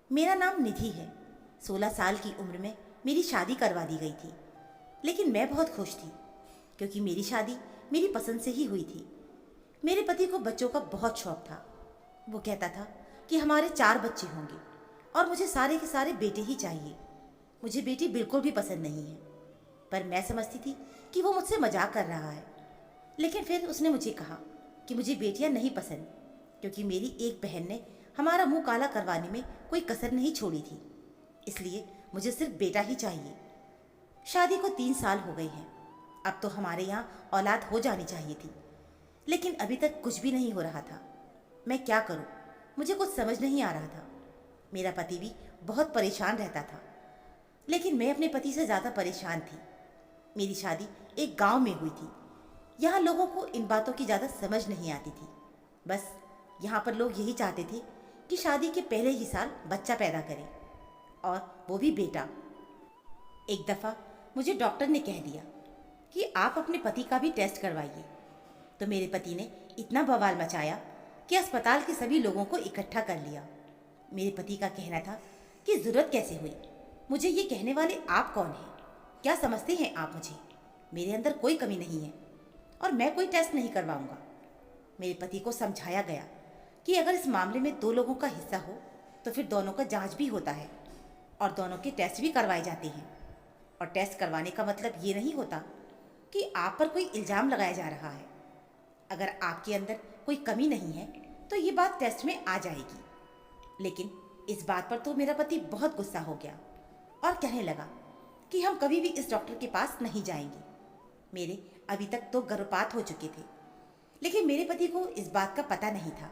मेरा नाम निधि है। 16 साल की उम्र में मेरी शादी करवा दी गई थी, लेकिन मैं बहुत खुश थी क्योंकि मेरी शादी मेरी पसंद से ही हुई थी। मेरे पति को बच्चों का बहुत शौक था। वो कहता था कि हमारे 4 बच्चे होंगे और मुझे सारे के सारे बेटे ही चाहिए। मुझे बेटी बिल्कुल भी पसंद नहीं है, पर मैं समझती थी कि वो मुझसे मजाक कर रहा है। लेकिन फिर उसने मुझे कहा कि मुझे बेटियां नहीं पसंद, क्योंकि मेरी एक बहन ने हमारा मुंह काला करवाने में कोई कसर नहीं छोड़ी थी। इसलिए मुझे सिर्फ बेटा ही चाहिए। शादी को 3 साल हो गए हैं। अब तो हमारे यहाँ औलाद हो जानी चाहिए थी, लेकिन अभी तक कुछ भी नहीं हो रहा था। मैं क्या करूं? मुझे कुछ समझ नहीं आ रहा था। मेरा पति भी बहुत परेशान रहता था, लेकिन मैं अपने पति से ज़्यादा परेशान थी। मेरी शादी एक गांव में हुई थी। यहाँ लोगों को इन बातों की ज़्यादा समझ नहीं आती थी। बस यहाँ पर लोग यही चाहते थे कि शादी के पहले ही साल बच्चा पैदा करें, और वो भी बेटा। एक दफ़ा मुझे डॉक्टर ने कह दिया कि आप अपने पति का भी टेस्ट करवाइए। तो मेरे पति ने इतना बवाल मचाया कि अस्पताल के सभी लोगों को इकट्ठा कर लिया। मेरे पति का कहना था कि ज़रूरत कैसे हुई? मुझे ये कहने वाले आप कौन हैं? क्या समझते हैं आप मुझे? मेरे अंदर कोई कमी नहीं है और मैं कोई टेस्ट नहीं करवाऊंगा। मेरे पति को समझाया गया कि अगर इस मामले में 2 लोगों का हिस्सा हो तो फिर दोनों का जांच भी होता है और दोनों के टेस्ट भी करवाए जाते हैं। और टेस्ट करवाने का मतलब ये नहीं होता कि आप पर कोई इल्ज़ाम लगाया जा रहा है। अगर आपके अंदर कोई कमी नहीं है तो ये बात टेस्ट में आ जाएगी। लेकिन इस बात पर तो मेरा पति बहुत गुस्सा हो गया और कहने लगा कि हम कभी भी इस डॉक्टर के पास नहीं जाएंगे। मेरे अभी तक तो गर्भपात हो चुके थे, लेकिन मेरे पति को इस बात का पता नहीं था।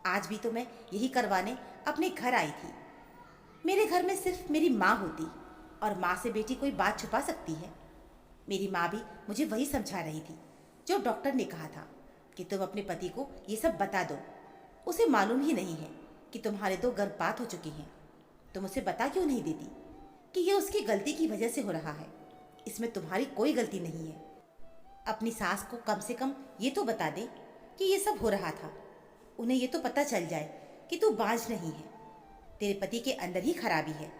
आज भी तो मैं यही करवाने अपने घर आई थी। मेरे घर में सिर्फ मेरी माँ होती, और माँ से बेटी कोई बात छुपा सकती है? मेरी माँ भी मुझे वही समझा रही थी जो डॉक्टर ने कहा था कि तुम अपने पति को ये सब बता दो। उसे मालूम ही नहीं है कि तुम्हारे 2 गर्भपात हो चुके हैं। तुम उसे बता क्यों नहीं देती कि ये उसकी गलती की वजह से हो रहा है? इसमें तुम्हारी कोई गलती नहीं है। अपनी सास को कम से कम ये तो बता दे कि ये सब हो रहा था। उन्हें ये तो पता चल जाए कि तू बांझ नहीं है। तेरे पति के अंदर ही खराबी है,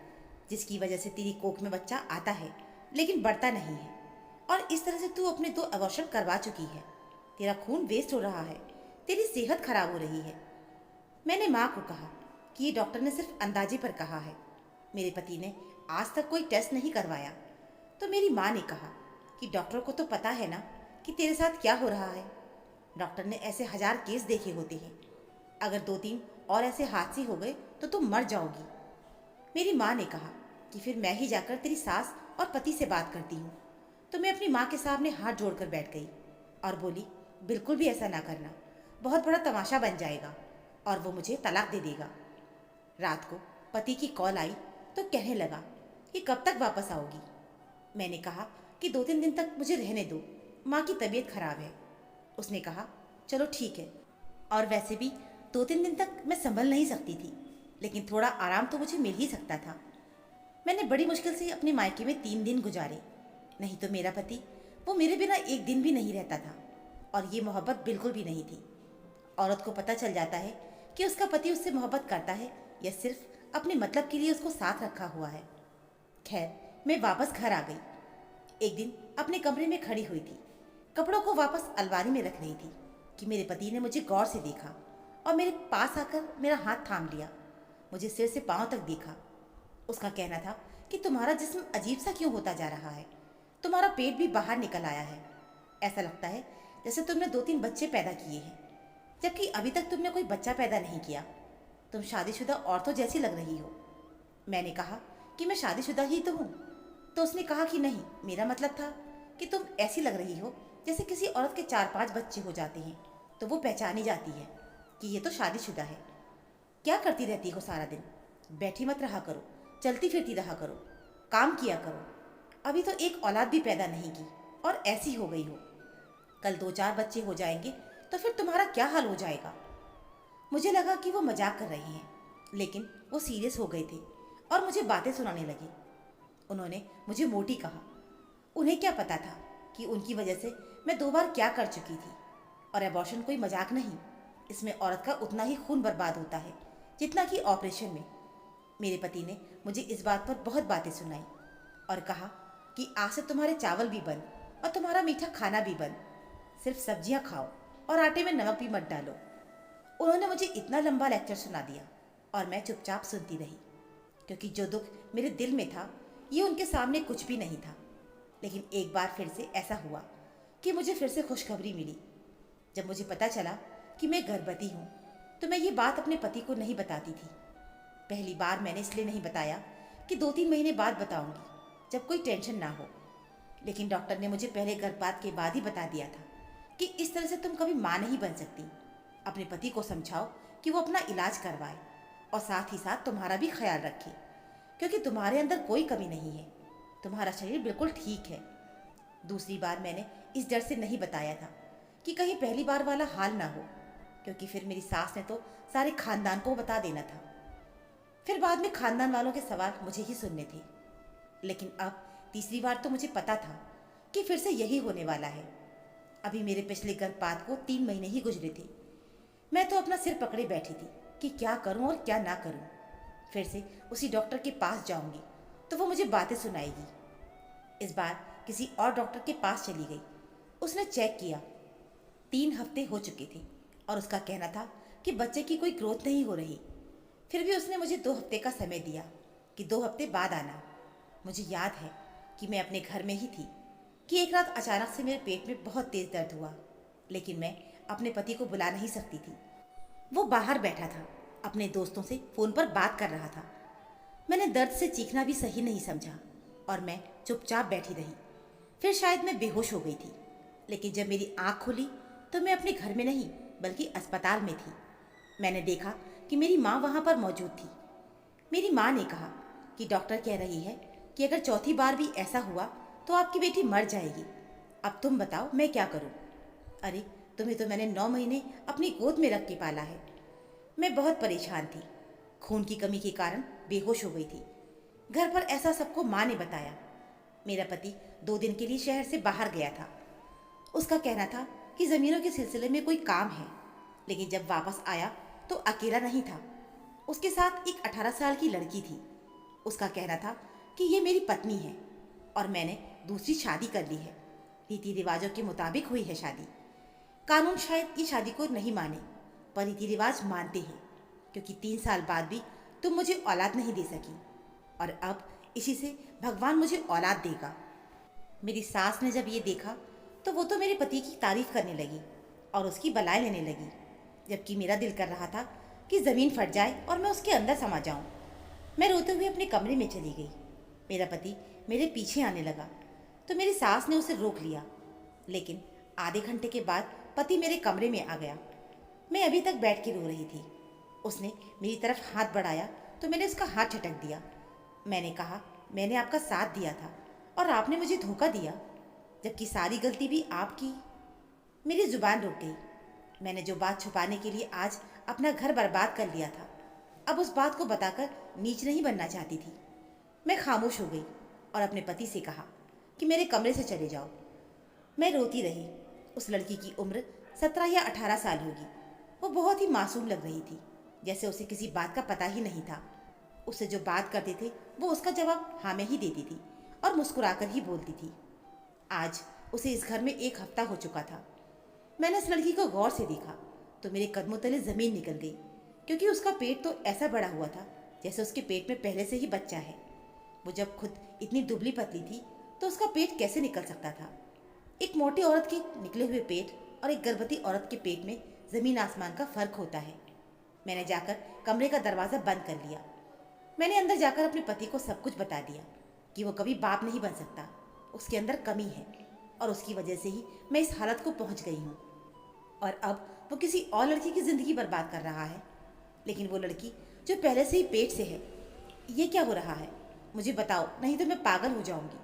जिसकी वजह से तेरी कोख में बच्चा आता है लेकिन बढ़ता नहीं है। और इस तरह से तू अपने 2 अबॉर्शन करवा चुकी है। तेरा खून वेस्ट हो रहा है, तेरी सेहत खराब हो रही है। मैंने माँ को कहा कि ये डॉक्टर ने सिर्फ अंदाजे पर कहा है। मेरे पति ने आज तक कोई टेस्ट नहीं करवाया। तो मेरी माँ ने कहा कि डॉक्टर को तो पता है ना कि तेरे साथ क्या हो रहा है। डॉक्टर ने ऐसे 1000 केस देखे होते हैं। अगर 2-3 और ऐसे हादसे हो गए तो तुम मर जाओगी। मेरी माँ ने कहा कि फिर मैं ही जाकर तेरी सास और पति से बात करती हूँ। तो मैं अपनी माँ के सामने हाथ जोड़कर बैठ गई और बोली, बिल्कुल भी ऐसा ना करना, बहुत बड़ा तमाशा बन जाएगा और वो मुझे तलाक दे देगा। रात को पति की कॉल आई तो कहने लगा कि कब तक वापस आओगी। मैंने कहा कि 2-3 दिन तक मुझे रहने दो, माँ की तबीयत खराब है। उसने कहा चलो ठीक है। और वैसे भी 2-3 दिन तक मैं संभल नहीं सकती थी, लेकिन थोड़ा आराम तो मुझे मिल ही सकता था। मैंने बड़ी मुश्किल से अपने मायके में 3 दिन गुजारे। नहीं तो मेरा पति, वो मेरे बिना एक दिन भी नहीं रहता था, और ये मोहब्बत बिल्कुल भी नहीं थी। औरत को पता चल जाता है कि उसका पति उससे मोहब्बत करता है या सिर्फ अपने मतलब के लिए उसको साथ रखा हुआ है। खैर, मैं वापस घर आ गई। एक दिन अपने कमरे में खड़ी हुई थी, कपड़ों को वापस अलमारी में रख रही थी कि मेरे पति ने मुझे गौर से देखा और मेरे पास आकर मेरा हाथ थाम लिया। मुझे सिर से पांव तक देखा। उसका कहना था कि तुम्हारा जिस्म अजीब सा क्यों होता जा रहा है? तुम्हारा पेट भी बाहर निकल आया है। ऐसा लगता है जैसे तुमने 2-3 बच्चे पैदा किए हैं, जबकि अभी तक तुमने कोई बच्चा पैदा नहीं किया। तुम शादीशुदा औरतों जैसी लग रही हो। मैंने कहा कि मैं शादीशुदा ही तो हूँ। तो उसने कहा कि नहीं, मेरा मतलब था कि तुम ऐसी लग रही हो जैसे किसी औरत के 4-5 बच्चे हो जाते हैं तो वो पहचानी जाती है कि ये तो शादीशुदा है। क्या करती रहती हो सारा दिन? बैठी मत रहा करो, चलती फिरती रहा करो, काम किया करो। अभी तो एक औलाद भी पैदा नहीं की और ऐसी हो गई हो। कल 2-4 बच्चे हो जाएंगे तो फिर तुम्हारा क्या हाल हो जाएगा? मुझे लगा कि वो मजाक कर रहे हैं, लेकिन वो सीरियस हो गए थे और मुझे बातें सुनाने लगे। उन्होंने मुझे मोटी कहा। उन्हें क्या पता था कि उनकी वजह से मैं 2 बार क्या कर चुकी थी। और एबॉर्शन कोई मजाक नहीं, इसमें औरत का उतना ही खून बर्बाद होता है जितना कि ऑपरेशन में। मेरे पति ने मुझे इस बात पर बहुत बातें सुनाई और कहा कि आज से तुम्हारे चावल भी बंद और तुम्हारा मीठा खाना भी बंद, सिर्फ सब्जियां खाओ और आटे में नमक भी मत डालो। उन्होंने मुझे इतना लंबा लेक्चर सुना दिया और मैं चुपचाप सुनती रही, क्योंकि जो दुख मेरे दिल में था ये उनके सामने कुछ भी नहीं था। लेकिन एक बार फिर से ऐसा हुआ कि मुझे फिर से खुशखबरी मिली। जब मुझे पता चला कि मैं गर्भवती हूँ तो मैं ये बात अपने पति को नहीं बताती थी। पहली बार मैंने इसलिए नहीं बताया कि 2-3 महीने बाद बताऊंगी, जब कोई टेंशन ना हो। लेकिन डॉक्टर ने मुझे पहले गर्भपात के बाद ही बता दिया था कि इस तरह से तुम कभी माँ नहीं बन सकती। अपने पति को समझाओ कि वो अपना इलाज करवाए और साथ ही साथ तुम्हारा भी ख्याल रखे, क्योंकि तुम्हारे अंदर कोई कमी नहीं है, तुम्हारा शरीर बिल्कुल ठीक है। दूसरी बार मैंने इस डर से नहीं बताया था कि कहीं पहली बार वाला हाल ना हो, क्योंकि फिर मेरी सास ने तो सारे खानदान को बता देना था। फिर बाद में खानदान वालों के सवाल मुझे ही सुनने थे। लेकिन अब तीसरी बार तो मुझे पता था कि फिर से यही होने वाला है। अभी मेरे पिछले गर्भपात को 3 महीने ही गुजरे थे। मैं तो अपना सिर पकड़े बैठी थी कि क्या करूं और क्या ना करूं। फिर से उसी डॉक्टर के पास जाऊंगी तो वो मुझे बातें सुनाएगी। इस बार किसी और डॉक्टर के पास चली गई। उसने चेक किया, 3 हफ्ते हो चुके थे और उसका कहना था कि बच्चे की कोई ग्रोथ नहीं हो रही। फिर भी उसने मुझे 2 हफ्ते का समय दिया कि 2 हफ्ते बाद आना। मुझे याद है कि मैं अपने घर में ही थी कि एक रात अचानक से मेरे पेट में बहुत तेज दर्द हुआ, लेकिन मैं अपने पति को बुला नहीं सकती थी। वो बाहर बैठा था, अपने दोस्तों से फ़ोन पर बात कर रहा था। मैंने दर्द से चीखना भी सही नहीं समझा और मैं चुपचाप बैठी रही। फिर शायद मैं बेहोश हो गई थी, लेकिन जब मेरी आँख खुली तो मैं अपने घर में नहीं बल्कि अस्पताल में थी। मैंने देखा कि मेरी माँ वहाँ पर मौजूद थी। मेरी माँ ने कहा कि डॉक्टर कह रही है कि अगर चौथी बार भी ऐसा हुआ तो आपकी बेटी मर जाएगी। अब तुम बताओ मैं क्या करूं? अरे तुम्हें तो मैंने 9 महीने अपनी गोद में रख के पाला है। मैं बहुत परेशान थी, खून की कमी के कारण बेहोश हो गई थी। घर पर ऐसा सबको माँ ने बताया। मेरा पति 2 दिन के लिए शहर से बाहर गया था। उसका कहना था कि ज़मीनों के सिलसिले में कोई काम है, लेकिन जब वापस आया तो अकेला नहीं था, उसके साथ एक 18 साल की लड़की थी। उसका कहना था कि ये मेरी पत्नी है और मैंने दूसरी शादी कर ली है। रीति रिवाजों के मुताबिक हुई है शादी। कानून शायद ये शादी को नहीं माने, पर रीति रिवाज मानते हैं, क्योंकि 3 साल बाद भी तुम मुझे औलाद नहीं दे सकी और अब इसी से भगवान मुझे औलाद देगा। मेरी सास ने जब ये देखा तो वो तो मेरे पति की तारीफ करने लगी और उसकी बलाई लेने लगी, जबकि मेरा दिल कर रहा था कि ज़मीन फट जाए और मैं उसके अंदर समा जाऊं। मैं रोते हुए अपने कमरे में चली गई। मेरा पति मेरे पीछे आने लगा तो मेरी सास ने उसे रोक लिया, लेकिन आधे घंटे के बाद पति मेरे कमरे में आ गया। मैं अभी तक बैठ के रो रही थी। उसने मेरी तरफ हाथ बढ़ाया तो मैंने उसका हाथ झटक दिया। मैंने कहा, मैंने आपका साथ दिया था और आपने मुझे धोखा दिया, जबकि सारी गलती भी आपकी। मेरी जुबान रुक गई। मैंने जो बात छुपाने के लिए आज अपना घर बर्बाद कर लिया था, अब उस बात को बताकर नीच नहीं बनना चाहती थी। मैं खामोश हो गई और अपने पति से कहा कि मेरे कमरे से चले जाओ। मैं रोती रही। उस लड़की की उम्र 17 या 18 साल होगी। वो बहुत ही मासूम लग रही थी, जैसे उसे किसी बात का पता ही नहीं था। उससे जो बात करते थे वो उसका जवाब हाँ में ही देती थी और मुस्कुराकर ही बोलती थी। आज उसे इस घर में 1 हफ्ता हो चुका था। मैंने इस लड़की को गौर से देखा तो मेरे कदमों तले ज़मीन निकल गई, क्योंकि उसका पेट तो ऐसा बड़ा हुआ था जैसे उसके पेट में पहले से ही बच्चा है। वो जब खुद इतनी दुबली पतली थी तो उसका पेट कैसे निकल सकता था? एक मोटी औरत के निकले हुए पेट और एक गर्भवती औरत के पेट में ज़मीन आसमान का फ़र्क होता है। मैंने जाकर कमरे का दरवाज़ा बंद कर लिया। मैंने अंदर जाकर अपने पति को सब कुछ बता दिया कि वो कभी बाप नहीं बन सकता, उसके अंदर कमी है और उसकी वजह से ही मैं इस हालत को पहुंच गई हूँ। और अब वो किसी और लड़की की ज़िंदगी बर्बाद कर रहा है, लेकिन वो लड़की जो पहले से ही पेट से है। ये क्या हो रहा है? मुझे बताओ, नहीं तो मैं पागल हो जाऊंगी।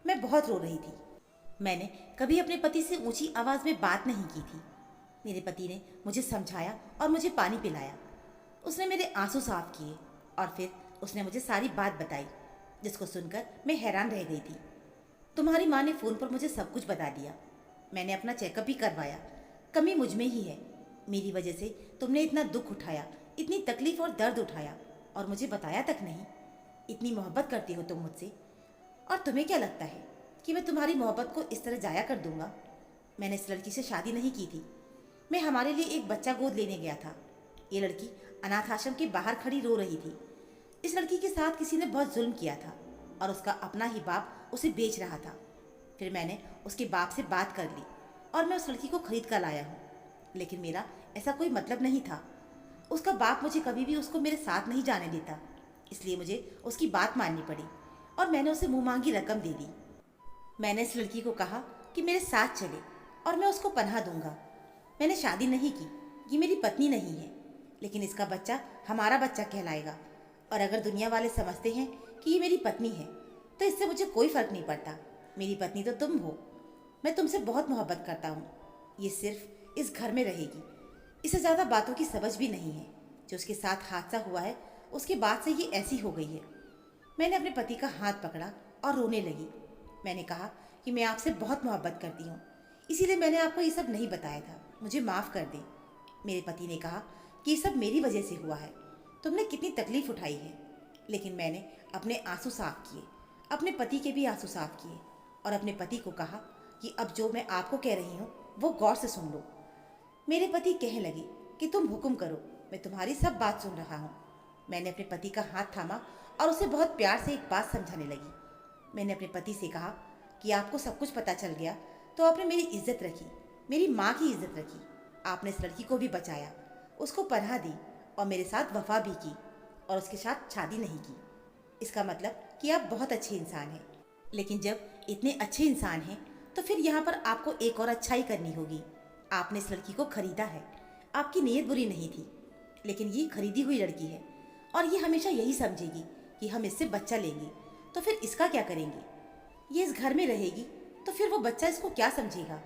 मैं बहुत रो रही थी। मैंने कभी अपने पति से ऊंची आवाज़ में बात नहीं की थी। मेरे पति ने मुझे समझाया और मुझे पानी पिलाया। उसने मेरे आंसू साफ किए और फिर उसने मुझे सारी बात बताई, जिसको सुनकर मैं हैरान रह गई थी। तुम्हारी माँ ने फ़ोन पर मुझे सब कुछ बता दिया। मैंने अपना चेकअप भी करवाया। कमी मुझ में ही है। मेरी वजह से तुमने इतना दुख उठाया, इतनी तकलीफ और दर्द उठाया। और मुझे बताया तक नहीं। इतनी मोहब्बत करती हो तुम मुझसे, और तुम्हें क्या लगता है कि मैं तुम्हारी मोहब्बत को इस तरह जाया कर दूंगा? मैंने इस लड़की से शादी नहीं की थी। मैं हमारे लिए एक बच्चा गोद लेने गया था। ये लड़की अनाथ आश्रम के बाहर खड़ी रो रही थी। इस लड़की के साथ किसी ने बहुत जुल्म किया था और उसका अपना ही बाप उसे बेच रहा था। फिर मैंने उसके बाप से बात कर ली और मैं उस लड़की को खरीद कर लाया हूँ। लेकिन मेरा ऐसा कोई मतलब नहीं था। उसका बाप मुझे कभी भी उसको मेरे साथ नहीं जाने देता, इसलिए मुझे उसकी बात माननी पड़ी और मैंने उसे मुँह मांगी रकम दे दी। मैंने इस लड़की को कहा कि मेरे साथ चले और मैं उसको पनाह दूंगा। मैंने शादी नहीं की, ये मेरी पत्नी नहीं है, लेकिन इसका बच्चा हमारा बच्चा कहलाएगा। और अगर दुनिया वाले समझते हैं कि ये मेरी पत्नी है तो इससे मुझे कोई फ़र्क नहीं पड़ता। मेरी पत्नी तो तुम हो। मैं तुमसे बहुत मोहब्बत करता हूँ। ये सिर्फ इस घर में रहेगी। इसे ज़्यादा बातों की समझ भी नहीं है। जो उसके साथ हादसा हुआ है उसके बाद से ये ऐसी हो गई है। मैंने अपने पति का हाथ पकड़ा और रोने लगी। मैंने कहा कि मैं आपसे बहुत मोहब्बत करती हूँ, इसीलिए मैंने आपको ये सब नहीं बताया था। मुझे माफ़ कर दें। मेरे पति ने कहा कि ये सब मेरी वजह से हुआ है। तुमने कितनी तकलीफ़ उठाई है। लेकिन मैंने अपने आंसू साफ किए, अपने पति के भी आंसू साफ किए और अपने पति को कहा कि अब जो मैं आपको कह रही हूँ वो गौर से सुन लो। मेरे पति कहने लगे कि तुम हुक्म करो, मैं तुम्हारी सब बात सुन रहा हूँ। मैंने अपने पति का हाथ थामा और उसे बहुत प्यार से एक बात समझाने लगी। मैंने अपने पति से कहा कि आपको सब कुछ पता चल गया तो आपने मेरी इज्जत रखी, मेरी माँ की इज्जत रखी। आपने इस लड़की को भी बचाया, उसको पनाह दी और मेरे साथ वफा भी की और उसके साथ शादी नहीं की। इसका मतलब कि आप बहुत अच्छे इंसान हैं। लेकिन जब इतने अच्छे इंसान हैं तो फिर यहाँ पर आपको एक और अच्छाई करनी होगी। आपने इस लड़की को खरीदा है। आपकी नीयत बुरी नहीं थी, लेकिन ये खरीदी हुई लड़की है और ये हमेशा यही समझेगी कि हम इससे बच्चा लेंगे, तो फिर इसका क्या करेंगे? ये इस घर में रहेगी तो फिर वो बच्चा इसको क्या समझेगा?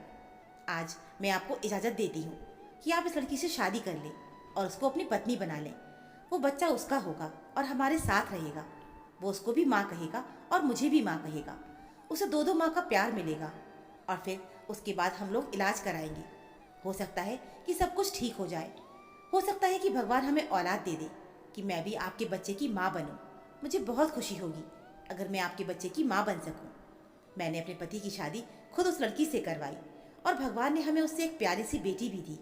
आज मैं आपको इजाज़त देती हूँ कि आप इस लड़की से शादी कर लें और उसको अपनी पत्नी बना लें। वो बच्चा उसका होगा और हमारे साथ रहेगा। वो उसको भी माँ कहेगा और मुझे भी माँ कहेगा। उसे दो दो माँ का प्यार मिलेगा और फिर उसके बाद हम लोग इलाज कराएंगे। हो सकता है कि सब कुछ ठीक हो जाए। हो सकता है कि भगवान हमें औलाद दे दे कि मैं भी आपके बच्चे की माँ बनूं। मुझे बहुत खुशी होगी अगर मैं आपके बच्चे की माँ बन सकूं। मैंने अपने पति की शादी खुद उस लड़की से करवाई और भगवान ने हमें उससे एक प्यारी सी बेटी भी दी।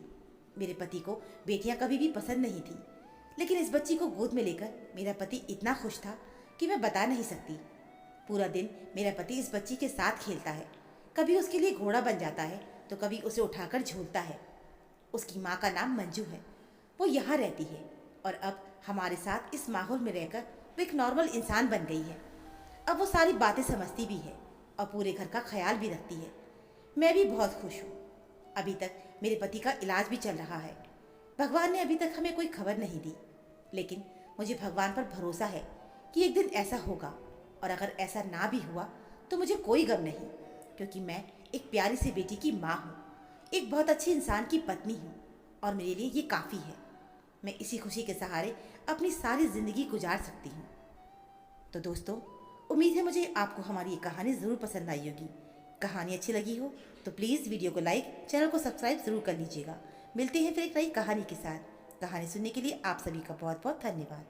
मेरे पति को बेटियां कभी भी पसंद नहीं थी, लेकिन इस बच्ची को गोद में लेकर मेरा पति इतना खुश था कि मैं बता नहीं सकती। पूरा दिन मेरा पति इस बच्ची के साथ खेलता है। कभी उसके लिए घोड़ा बन जाता है तो कभी उसे उठाकर झूलता है। उसकी माँ का नाम मंजू है। वो यहाँ रहती है और अब हमारे साथ इस माहौल में रहकर वो एक नॉर्मल इंसान बन गई है। अब वो सारी बातें समझती भी है और पूरे घर का ख्याल भी रखती है। मैं भी बहुत खुश हूँ। अभी तक मेरे पति का इलाज भी चल रहा है। भगवान ने अभी तक हमें कोई खबर नहीं दी, लेकिन मुझे भगवान पर भरोसा है कि एक दिन ऐसा होगा। और अगर ऐसा ना भी हुआ तो मुझे कोई गम नहीं, क्योंकि मैं एक प्यारी सी बेटी की माँ हूँ, एक बहुत अच्छे इंसान की पत्नी हूँ और मेरे लिए ये काफ़ी है। मैं इसी खुशी के सहारे अपनी सारी ज़िंदगी गुजार सकती हूँ। तो दोस्तों, उम्मीद है मुझे आपको हमारी ये कहानी ज़रूर पसंद आई होगी। कहानी अच्छी लगी हो तो प्लीज़ वीडियो को लाइक, चैनल को सब्सक्राइब ज़रूर कर लीजिएगा। मिलते हैं फिर एक नई कहानी के साथ। कहानी सुनने के लिए आप सभी का बहुत बहुत धन्यवाद।